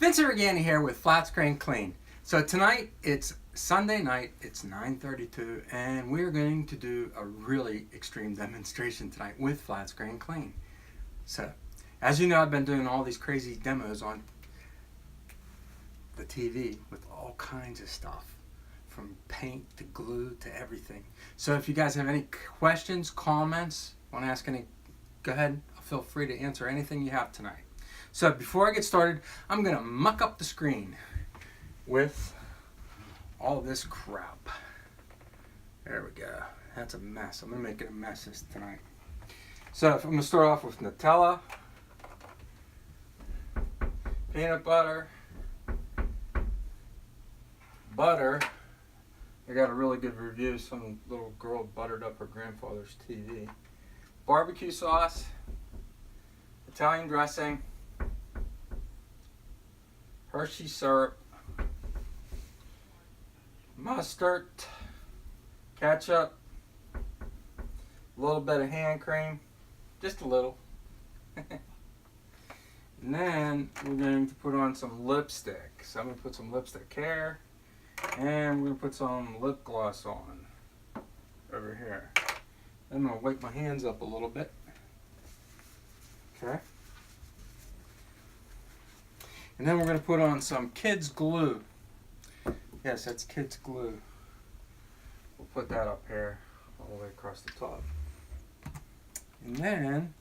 Vincent Regani here with Flat Screen Clean. So tonight it's Sunday night, it's 9:32, and we're going to do a really extreme demonstration tonight with Flat Screen Clean. So, as you know, I've been doing all these crazy demos on the TV with all kinds of stuff, from paint to glue to everything. So if you guys have any questions, comments, want to ask any, go ahead, feel free to answer anything you have tonight. So before I get started, I'm going to muck up the screen with all this crap. There we go. That's a mess. I'm going to make it a mess tonight. So I'm going to start off with Nutella, peanut butter, butter. I got a really good review. Some little girl buttered up her grandfather's TV. Barbecue sauce, Italian dressing, Hershey syrup, mustard, ketchup, a little bit of hand cream, just a little. And then we're going to put on some lipstick. So I'm going to put some lipstick here, and we're going to put some lip gloss on over here. I'm going to wipe my hands up a little bit. Okay. And then we're going to put on some kids glue. Yes, that's kids glue. We'll put that up here all the way across the top. And then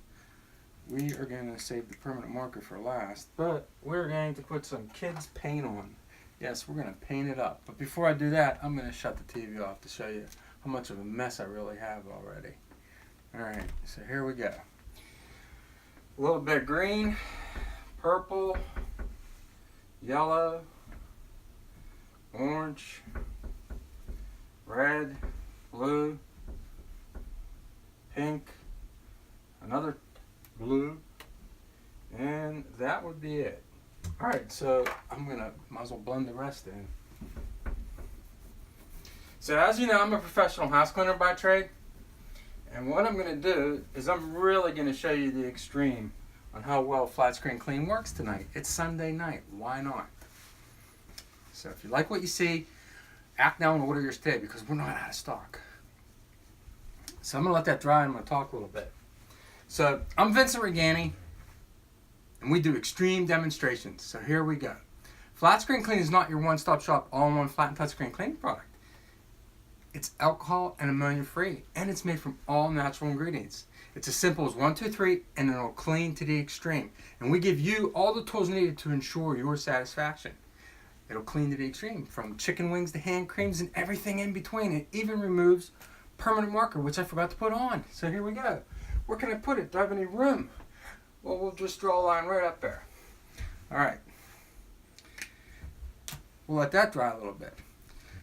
we are going to save the permanent marker for last, but we're going to put some kids paint on. Yes, we're going to paint it up. But before I do that, I'm going to shut the TV off to show you how much of a mess I really have already. Alright, so here we go. A little bit of green, purple, yellow, orange, red, blue, pink, another blue, and that would be it. Alright, so might as well blend the rest in. So as you know, I'm a professional house cleaner by trade. And what I'm going to do is I'm really going to show you the extreme on how well Flat Screen Clean works tonight. It's Sunday night. Why not? So if you like what you see, act now and order yours today because we're not out of stock. So I'm going to let that dry and I'm going to talk a little bit. So I'm Vincent Regani, and we do extreme demonstrations. So here we go. Flat Screen Clean is not your one-stop shop all-in-one flat and touchscreen cleaning product. It's alcohol and ammonia free, and it's made from all natural ingredients. It's as simple as 1, 2, 3, and it'll clean to the extreme. And we give you all the tools needed to ensure your satisfaction. It'll clean to the extreme, from chicken wings to hand creams and everything in between. It even removes permanent marker, which I forgot to put on. So here we go. Where can I put it? Do I have any room? Well, we'll just draw a line right up there. All right. We'll let that dry a little bit.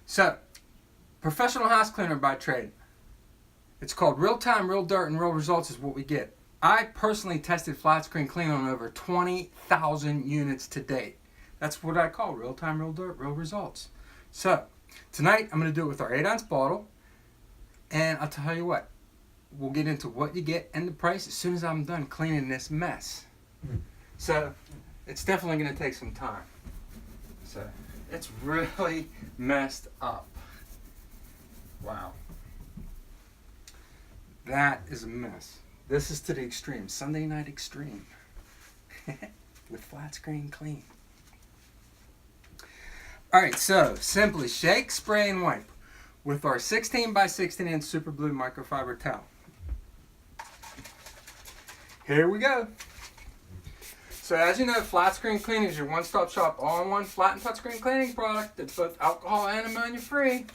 So, professional house cleaner by trade. It's called real time, real dirt, and real results is what we get. I personally tested Flat Screen Clean on over 20,000 units to date. That's what I call real time, real dirt, real results. So, tonight I'm going to do it with our 8-ounce bottle. And I'll tell you what, we'll get into what you get and the price as soon as I'm done cleaning this mess. So, it's definitely going to take some time. So, it's really messed up. Wow. That is a mess. This is to the extreme. Sunday night extreme. With Flat Screen Clean. Alright, so simply shake, spray, and wipe with our 16 by 16 inch super blue microfiber towel. Here we go. So as you know, Flat Screen Clean is your one-stop shop all-in-one flat and touchscreen cleaning product that's both alcohol and ammonia free.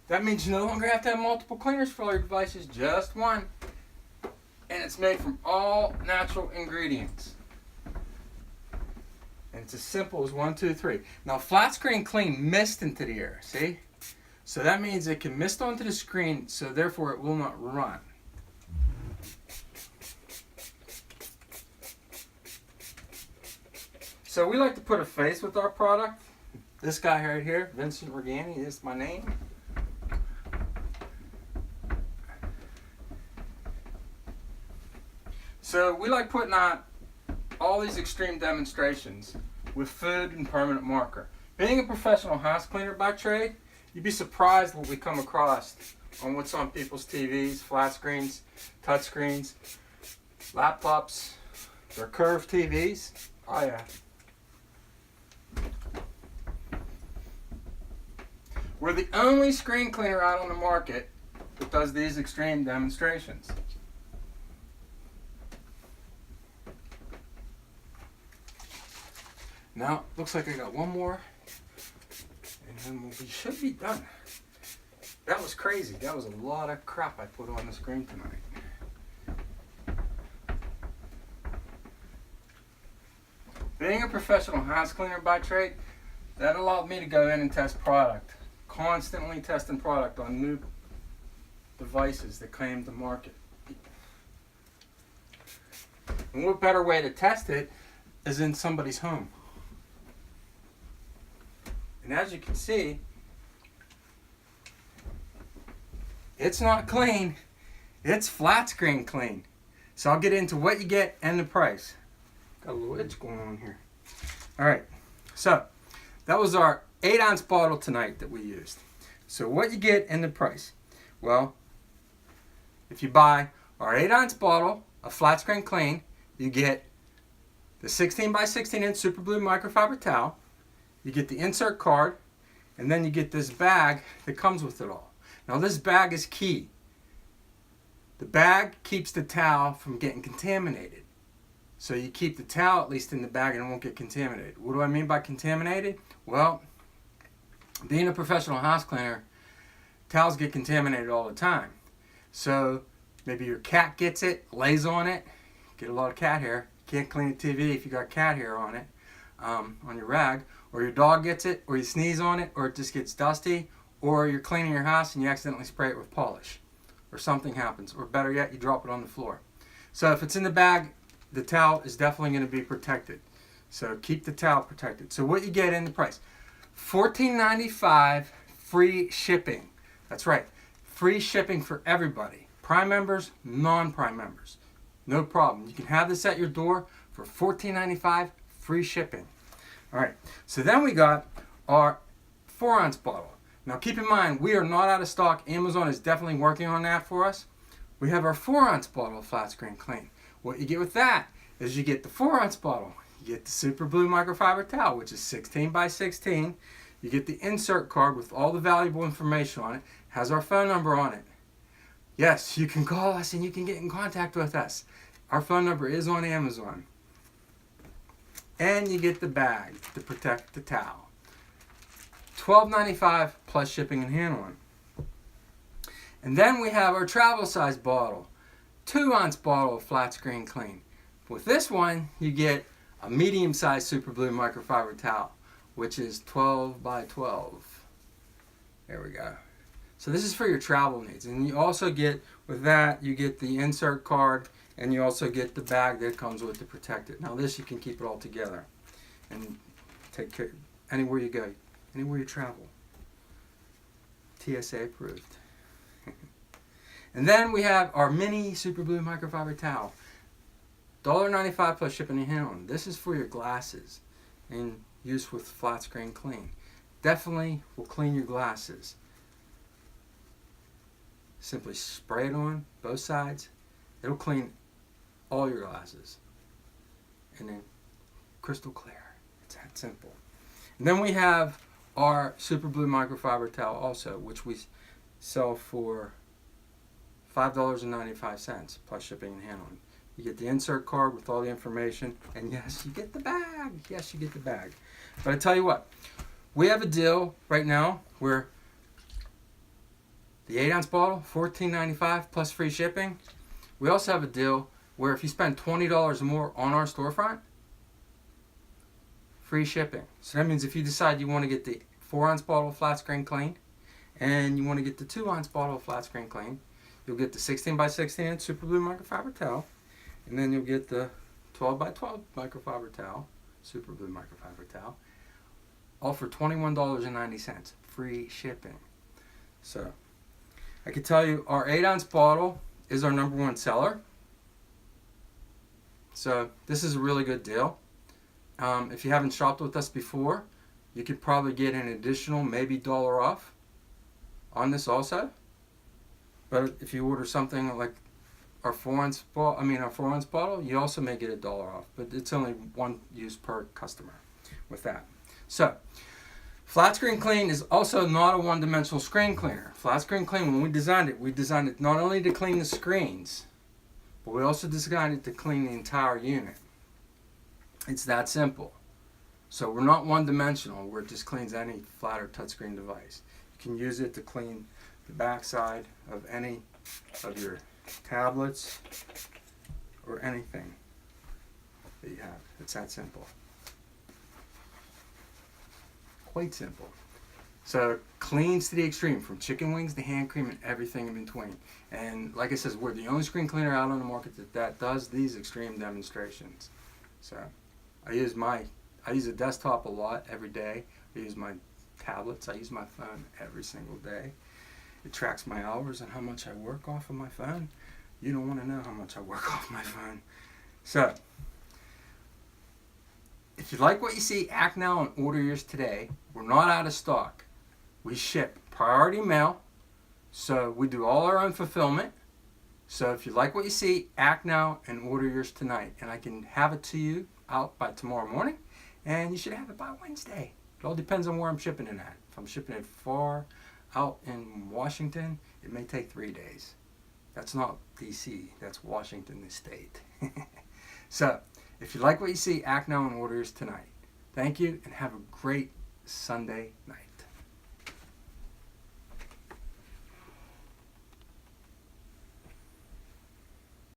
That means you no longer have to have multiple cleaners for all your devices, just one. And it's made from all natural ingredients. And it's as simple as 1, 2, 3. Now, Flat Screen Clean mist into the air, see? So that means it can mist onto the screen, so therefore it will not run. So we like to put a face with our product. This guy right here, Vincent Regani, is my name. So we like putting on all these extreme demonstrations with food and permanent marker. Being a professional house cleaner by trade, you'd be surprised what we come across on what's on people's TVs, flat screens, touch screens, laptops, their curved TVs. Oh yeah. We're the only screen cleaner out on the market that does these extreme demonstrations. Now, looks like I got one more, and then we should be done. That was crazy. That was a lot of crap I put on the screen tonight. Being a professional house cleaner by trade, that allowed me to go in and test product. Constantly testing product on new devices that claim to market. And what better way to test it is in somebody's home. And as you can see, it's not clean, it's flat screen clean. So I'll get into what you get and the price. Got a little itch going on here. Alright, so that was our 8-ounce bottle tonight that we used. So what you get and the price. Well, if you buy our 8-ounce bottle of flat screen clean, you get the 16 by 16 inch super blue microfiber towel, you get the insert card, and then you get this bag that comes with it all. Now this bag is key. The bag keeps the towel from getting contaminated. So you keep the towel at least in the bag and it won't get contaminated. What do I mean by contaminated? Well, being a professional house cleaner, towels get contaminated all the time. So maybe your cat gets it, lays on it, get a lot of cat hair. Can't clean the TV if you got cat hair on it, on your rag. Or your dog gets it, or you sneeze on it, or it just gets dusty, or you're cleaning your house and you accidentally spray it with polish, or something happens, or better yet, you drop it on the floor. So if it's in the bag, the towel is definitely going to be protected. So keep the towel protected. So what you get in the price, $14.95 free shipping. That's right, free shipping for everybody. Prime members, non-prime members. No problem. You can have this at your door for $14.95 free shipping. All right, so then we got our 4-ounce bottle. Now keep in mind, we are not out of stock. Amazon is definitely working on that for us. We have our 4-ounce bottle of flat screen clean. What you get with that is you get the 4-ounce bottle. You get the super blue microfiber towel, which is 16 by 16. You get the insert card with all the valuable information on it. Has our phone number on it. Yes, you can call us and you can get in contact with us. Our phone number is on Amazon. And you get the bag to protect the towel. $12.95 plus shipping and handling. And then we have our travel size bottle. 2-ounce bottle of flat screen clean. With this one, you get a medium sized super blue microfiber towel, which is 12 by 12. There we go. So this is for your travel needs. And you also get, with that, you get the insert card, and you also get the bag that comes with to protect it. Now this, you can keep it all together and take care anywhere you go, anywhere you travel. TSA approved. And then we have our mini super blue microfiber towel. $1.95 plus shipping and handling. This is for your glasses and use with flat screen clean. Definitely will clean your glasses. Simply spray it on both sides. It'll clean all your glasses. And then crystal clear. It's that simple. And then we have our super blue microfiber towel also, which we sell for $5.95 plus shipping and handling. You get the insert card with all the information, and yes, you get the bag. Yes, you get the bag. But I tell you what, we have a deal right now where the 8-ounce bottle, $14.95 plus free shipping. We also have a deal where if you spend $20 or more on our storefront, free shipping. So that means if you decide you want to get the 4-ounce bottle of flat screen clean and you want to get the 2-ounce bottle of flat screen clean, you'll get the 16 by 16 inch super blue microfiber towel, and then you'll get the 12 by 12 microfiber towel, super blue microfiber towel, all for $21.90, free shipping. So I can tell you our 8-ounce bottle is our #1 seller. So this is a really good deal. If you haven't shopped with us before, you could probably get an additional maybe $1 off on this also. But if you order something like our 4-ounce bottle, you also may get $1 off. But it's only one use per customer with that. So, Flat Screen Clean is also not a one-dimensional screen cleaner. Flat Screen Clean, when we designed it not only to clean the screens, but we also designed it to clean the entire unit. It's that simple. So we're not one-dimensional, where it just cleans any flat or touchscreen device. You can use it to clean the backside of any of your tablets or anything that you have. It's that simple. Quite simple. So cleans to the extreme, from chicken wings to hand cream and everything in between. And like I said, we're the only screen cleaner out on the market that does these extreme demonstrations. So I use a desktop a lot every day. I use my tablets. I use my phone every single day. It tracks my hours and how much I work off of my phone. You don't want to know how much I work off my phone. So if you like what you see, act now and order yours today. We're not out of stock. We ship priority mail, so we do all our own fulfillment. So if you like what you see, act now and order yours tonight. And I can have it to you out by tomorrow morning, and you should have it by Wednesday. It all depends on where I'm shipping it at. If I'm shipping it far out in Washington, it may take 3 days. That's not DC, that's Washington, the state. So, if you like what you see, act now and order yours tonight. Thank you, and have a great Sunday night.